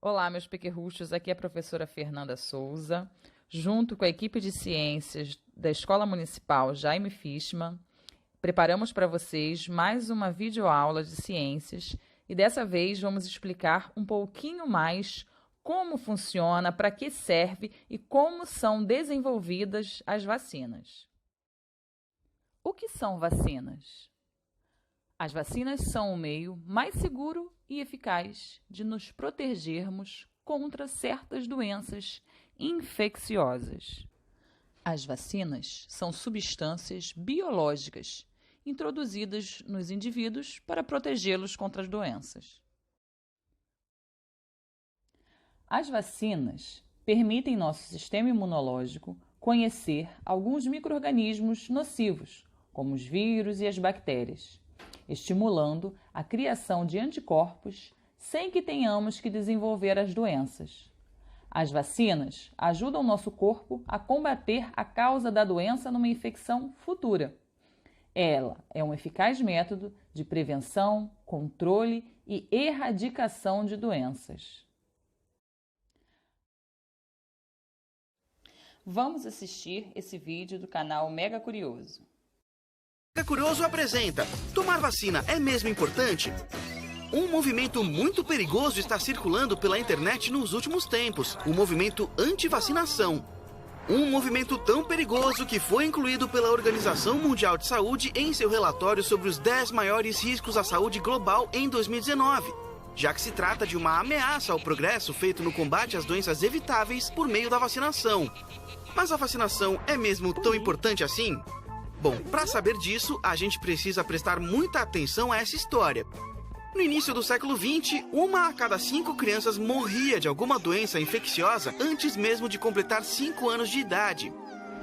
Olá, meus pequerruchos, aqui é a professora Fernanda Souza, junto com a equipe de ciências da Escola Municipal Jaime Fishman, preparamos para vocês mais uma videoaula de ciências e dessa vez vamos explicar um pouquinho mais como funciona, para que serve e como são desenvolvidas as vacinas. O que são vacinas? As vacinas são o meio mais seguro e eficaz de nos protegermos contra certas doenças infecciosas. As vacinas são substâncias biológicas introduzidas nos indivíduos para protegê-los contra as doenças. As vacinas permitem nosso sistema imunológico conhecer alguns micro-organismos nocivos, como os vírus e as bactérias, estimulando a criação de anticorpos sem que tenhamos que desenvolver as doenças. As vacinas ajudam nosso corpo a combater a causa da doença numa infecção futura. Ela é um eficaz método de prevenção, controle e erradicação de doenças. Vamos assistir esse vídeo do canal Mega Curioso. Mega Curioso apresenta: tomar vacina é mesmo importante? Um movimento muito perigoso está circulando pela internet nos últimos tempos, o movimento anti-vacinação. Um movimento tão perigoso que foi incluído pela Organização Mundial de Saúde em seu relatório sobre os 10 maiores riscos à saúde global em 2019, já que se trata de uma ameaça ao progresso feito no combate às doenças evitáveis por meio da vacinação. Mas a vacinação é mesmo tão importante assim? Bom, para saber disso, a gente precisa prestar muita atenção a essa história. No início do século XX, 1 a cada 5 crianças morria de alguma doença infecciosa antes mesmo de completar 5 anos de idade.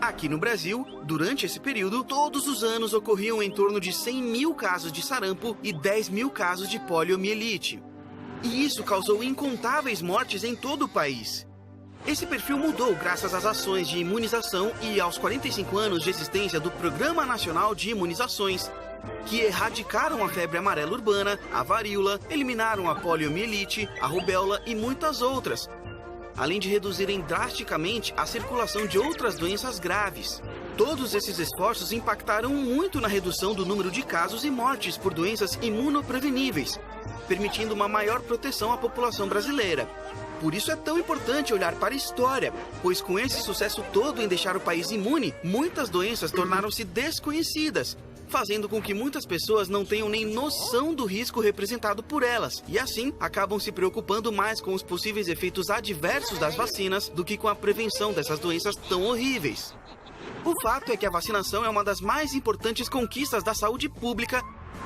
Aqui no Brasil, durante esse período, todos os anos ocorriam em torno de 100 mil casos de sarampo e 10 mil casos de poliomielite. E isso causou incontáveis mortes em todo o país. Esse perfil mudou graças às ações de imunização e aos 45 anos de existência do Programa Nacional de Imunizações, que erradicaram a febre amarela urbana, a varíola, eliminaram a poliomielite, a rubéola e muitas outras, além de reduzirem drasticamente a circulação de outras doenças graves. Todos esses esforços impactaram muito na redução do número de casos e mortes por doenças imunopreveníveis, permitindo uma maior proteção à população brasileira. Por isso é tão importante olhar para a história, pois com esse sucesso todo em deixar o país imune, muitas doenças tornaram-se desconhecidas, fazendo com que muitas pessoas não tenham nem noção do risco representado por elas, e assim acabam se preocupando mais com os possíveis efeitos adversos das vacinas do que com a prevenção dessas doenças tão horríveis. O fato é que a vacinação é uma das mais importantes conquistas da saúde pública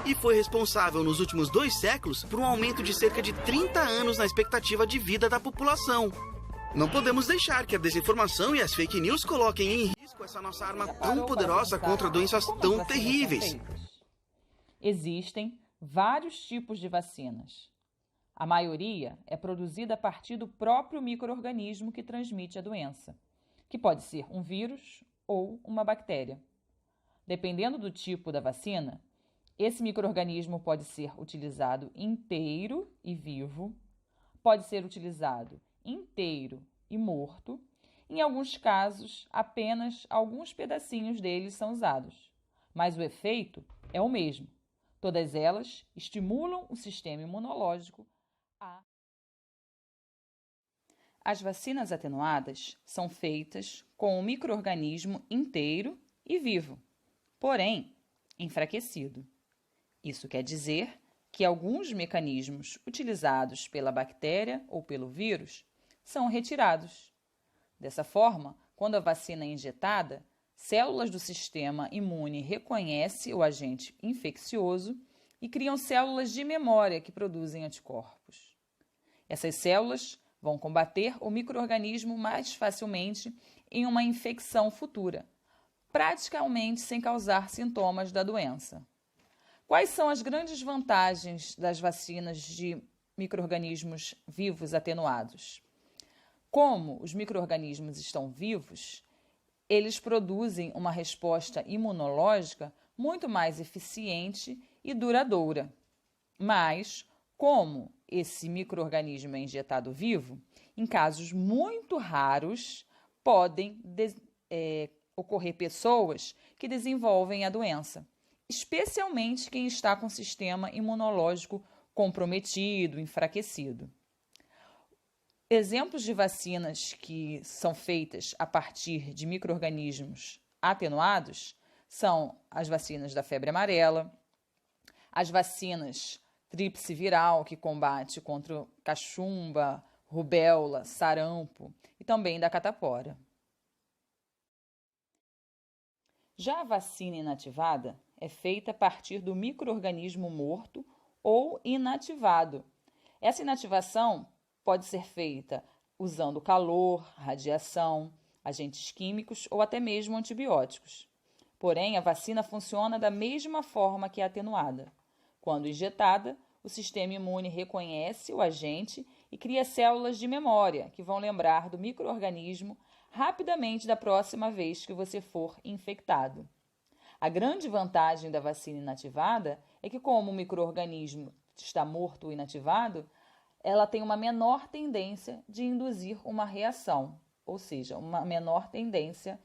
e foi responsável nos últimos 2 séculos por um aumento de cerca de 30 anos na expectativa de vida da população. Não podemos deixar que a desinformação e as fake news coloquem em risco essa nossa arma tão poderosa contra doenças tão terríveis. Existem vários tipos de vacinas. A maioria é produzida a partir do próprio micro-organismo que transmite a doença, que pode ser um vírus ou uma bactéria. Dependendo do tipo da vacina, esse micro-organismo pode ser utilizado inteiro e vivo, pode ser utilizado inteiro e morto. Em alguns casos, apenas alguns pedacinhos deles são usados, mas o efeito é o mesmo. Todas elas estimulam o sistema imunológico a... As vacinas atenuadas são feitas com o micro-organismo inteiro e vivo, porém enfraquecido. Isso quer dizer que alguns mecanismos utilizados pela bactéria ou pelo vírus são retirados. Dessa forma, quando a vacina é injetada, células do sistema imune reconhecem o agente infeccioso e criam células de memória que produzem anticorpos. Essas células vão combater o micro-organismo mais facilmente em uma infecção futura, praticamente sem causar sintomas da doença. Quais são as grandes vantagens das vacinas de micro-organismos vivos atenuados? Como os micro-organismos estão vivos, eles produzem uma resposta imunológica muito mais eficiente e duradoura. Mas, Como esse micro-organismo é injetado vivo, em casos muito raros podem ocorrer pessoas que desenvolvem a doença, especialmente quem está com o sistema imunológico comprometido, enfraquecido. Exemplos de vacinas que são feitas a partir de micro-organismos atenuados são as vacinas da febre amarela, as vacinas tríplice viral, que combate contra cachumba, rubéola, sarampo e também da catapora. Já a vacina inativada é feita a partir do micro-organismo morto ou inativado. Essa inativação pode ser feita usando calor, radiação, agentes químicos ou até mesmo antibióticos. Porém, a vacina funciona da mesma forma que a atenuada. Quando injetada, o sistema imune reconhece o agente e cria células de memória que vão lembrar do micro-organismo rapidamente da próxima vez que você for infectado. A grande vantagem da vacina inativada é que, como o micro-organismo está morto ou inativado, ela tem uma menor tendência de induzir uma reação, ou seja, uma menor tendência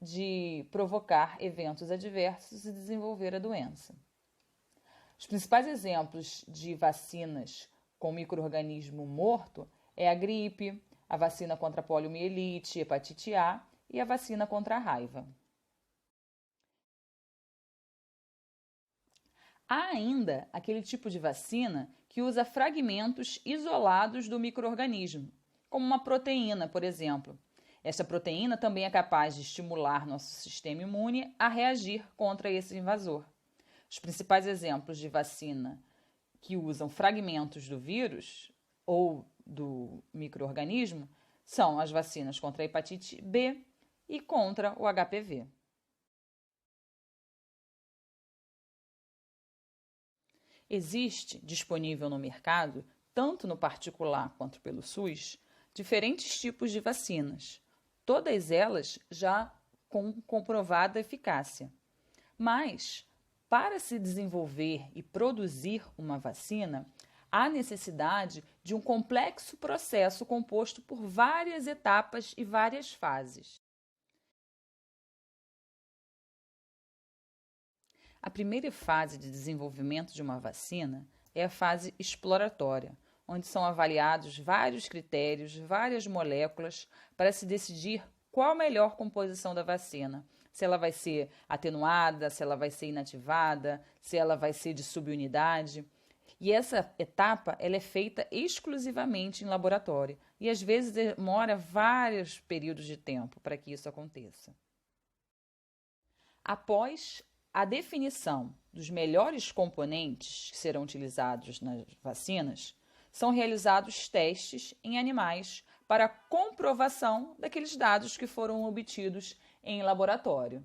de provocar eventos adversos e desenvolver a doença. Os principais exemplos de vacinas com micro-organismo morto é a gripe, a vacina contra a poliomielite, hepatite A e a vacina contra a raiva. Há ainda aquele tipo de vacina que usa fragmentos isolados do micro-organismo, como uma proteína, por exemplo. Essa proteína também é capaz de estimular nosso sistema imune a reagir contra esse invasor. Os principais exemplos de vacina que usam fragmentos do vírus ou do micro-organismo são as vacinas contra a hepatite B e contra o HPV. Existe disponível no mercado, tanto no particular quanto pelo SUS, diferentes tipos de vacinas, todas elas já com comprovada eficácia. Mas, para se desenvolver e produzir uma vacina, há necessidade de um complexo processo composto por várias etapas e várias fases. A primeira fase de desenvolvimento de uma vacina é a fase exploratória, onde são avaliados vários critérios, várias moléculas, para se decidir qual a melhor composição da vacina. Se ela vai ser atenuada, se ela vai ser inativada, se ela vai ser de subunidade. E essa etapa ela é feita exclusivamente em laboratório e às vezes demora vários períodos de tempo para que isso aconteça. Após a definição dos melhores componentes que serão utilizados nas vacinas, são realizados testes em animais para comprovação daqueles dados que foram obtidos em laboratório.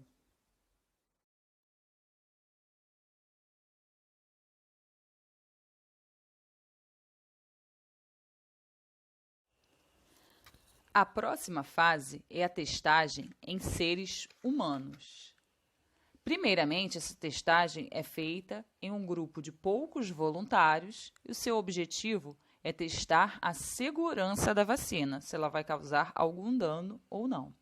A próxima fase é a testagem em seres humanos. Primeiramente, essa testagem é feita em um grupo de poucos voluntários e o seu objetivo é testar a segurança da vacina, se ela vai causar algum dano ou não.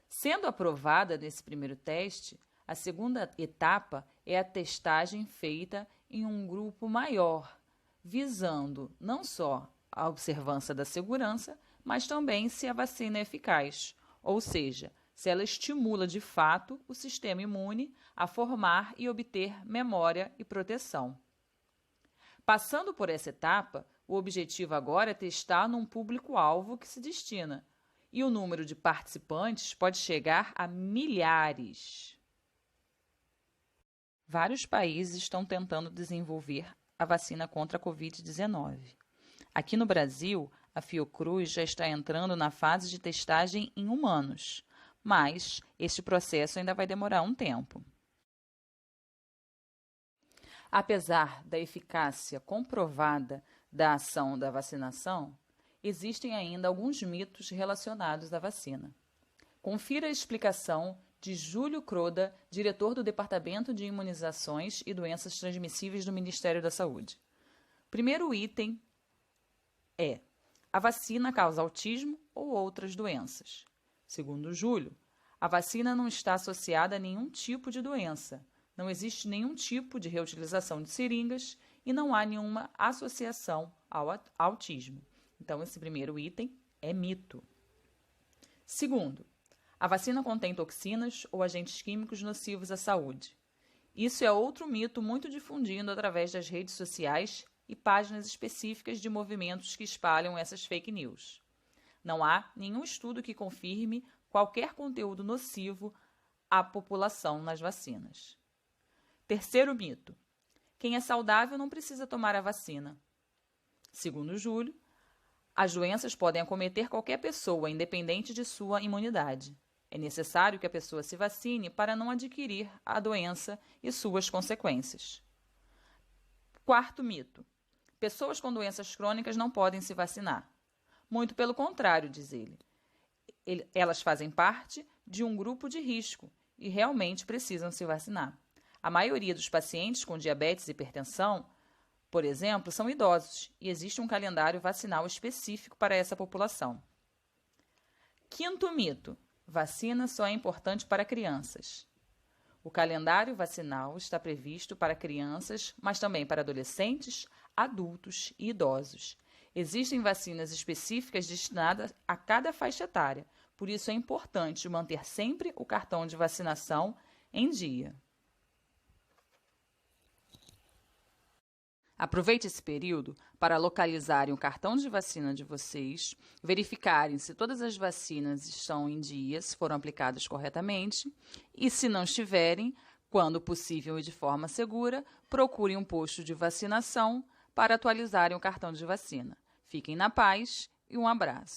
Sendo aprovada nesse primeiro teste, a segunda etapa é a testagem feita em um grupo maior, visando não só a observância da segurança, mas também se a vacina é eficaz, ou seja, se ela estimula de fato o sistema imune a formar e obter memória e proteção. Passando por essa etapa, o objetivo agora é testar num público-alvo que se destina, e o número de participantes pode chegar a milhares. Vários países estão tentando desenvolver a vacina contra a Covid-19. Aqui no Brasil, a Fiocruz já está entrando na fase de testagem em humanos, mas este processo ainda vai demorar um tempo. Apesar da eficácia comprovada da ação da vacinação, existem ainda alguns mitos relacionados à vacina. Confira a explicação de Júlio Croda, diretor do Departamento de Imunizações e Doenças Transmissíveis do Ministério da Saúde. Primeiro item é: a vacina causa autismo ou outras doenças? Segundo Júlio, a vacina não está associada a nenhum tipo de doença, não existe nenhum tipo de reutilização de seringas e não há nenhuma associação ao autismo. Então, esse primeiro item é mito. Segundo, a vacina contém toxinas ou agentes químicos nocivos à saúde. Isso é outro mito muito difundido através das redes sociais e páginas específicas de movimentos que espalham essas fake news. Não há nenhum estudo que confirme qualquer conteúdo nocivo à população nas vacinas. Terceiro mito: quem é saudável não precisa tomar a vacina. Segundo Júlio, as doenças podem acometer qualquer pessoa, independente de sua imunidade. É necessário que a pessoa se vacine para não adquirir a doença e suas consequências. Quarto mito: pessoas com doenças crônicas não podem se vacinar. Muito pelo contrário, diz ele. Elas fazem parte de um grupo de risco e realmente precisam se vacinar. A maioria dos pacientes com diabetes e hipertensão, por exemplo, são idosos e existe um calendário vacinal específico para essa população. Quinto mito: vacina só é importante para crianças. O calendário vacinal está previsto para crianças, mas também para adolescentes, adultos e idosos. Existem vacinas específicas destinadas a cada faixa etária, por isso é importante manter sempre o cartão de vacinação em dia. Aproveite esse período para localizarem o cartão de vacina de vocês, verificarem se todas as vacinas estão em dia, se foram aplicadas corretamente, e se não estiverem, quando possível e de forma segura, procurem um posto de vacinação para atualizarem o cartão de vacina. Fiquem na paz e um abraço.